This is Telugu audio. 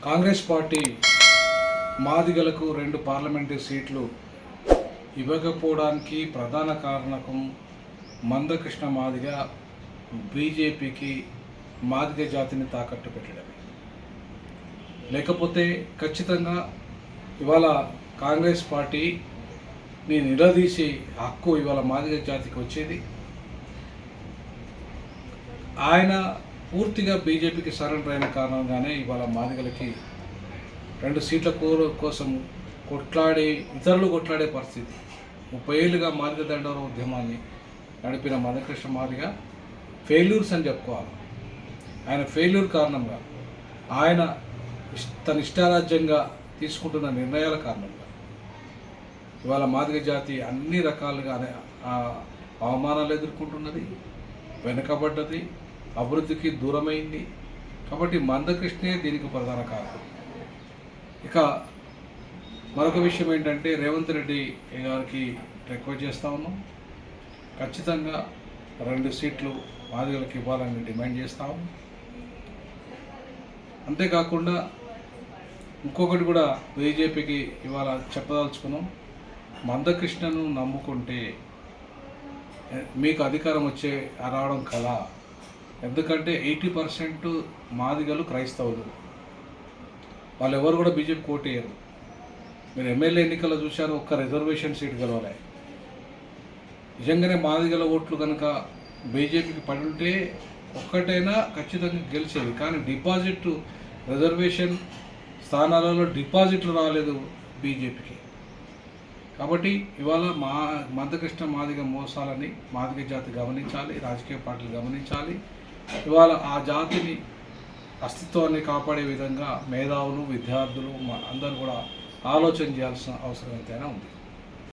కాంగ్రెస్ పార్టీ మాదిగలకు 2 పార్లమెంటరీ సీట్లు ఇవ్వకపోవడానికి ప్రధాన కారణం మందకృష్ణ మాదిగ బీజేపీకి మాదిగ జాతిని తాకట్టు పెట్టడమే. లేకపోతే ఖచ్చితంగా ఇవాళ కాంగ్రెస్ పార్టీని నిలదీసి హక్కు ఇవాళ మాదిగ జాతికి వచ్చేది. ఆయన పూర్తిగా బీజేపీకి సరెండర్ అయిన కారణంగానే ఇవాళ మాదిగలకి 2 సీట్ల కోసం ఇతరులు కొట్లాడే పరిస్థితి. 30 ఏళ్ళుగా మాదిగ దండోర ఉద్యమాన్ని నడిపిన మందకృష్ణ మాదిగ ఫెయిల్యూర్స్ అని చెప్పుకోవాలి. ఆయన ఫెయిల్యూర్ కారణంగా, ఆయన తన ఇష్టారాజ్యంగా తీసుకుంటున్న నిర్ణయాల కారణంగా ఇవాళ మాదిగ జాతి అన్ని రకాలుగా అవమానాలు ఎదుర్కొంటున్నది, వెనుకబడ్డది, అభివృద్ధికి దూరమైంది. కాబట్టి మందకృష్ణే దీనికి ప్రధాన కారణం. ఇక మరొక విషయం ఏంటంటే, రేవంత్ రెడ్డి గారికి రిక్వెస్ట్ చేస్తూ ఉన్నాం, ఖచ్చితంగా 2 సీట్లు మాదిగలకు ఇవ్వాలని డిమాండ్ చేస్తాము. అంతేకాకుండా ఇంకొకటి కూడా బీజేపీకి ఇవాళ చెప్పదలుచుకున్నాం, మందకృష్ణను నమ్ముకుంటే మీకు అధికారం రావడం కల. ఎందుకంటే 80% మాదిగలు క్రైస్తవులు, వాళ్ళు ఎవరు కూడా బీజేపీ కోటేయరు. మీరు ఎమ్మెల్యే ఎన్నికల్లో చూశారు, ఒక్క రిజర్వేషన్ సీట్ గెలవలే. నిజంగానే మాదిగల ఓట్లు కనుక బీజేపీకి పడి ఉంటే ఒక్కటైనా ఖచ్చితంగా గెలిచేది. కానీ రిజర్వేషన్ స్థానాలలో డిపాజిట్లు రాలేదు బీజేపీకి. కాబట్టి ఇవాళ మందకృష్ణ మాదిగ మోసాలని మాదిగ జాతి గమనించాలి, రాజకీయ పార్టీలు గమనించాలి. ఇవాళ ఆ జాతిని అస్తిత్వాన్ని కాపాడే విధంగా మేధావులు, విద్యార్థులు అందరూ కూడా ఆలోచన చేయాల్సిన అవసరం ఎంతైనా ఉంది.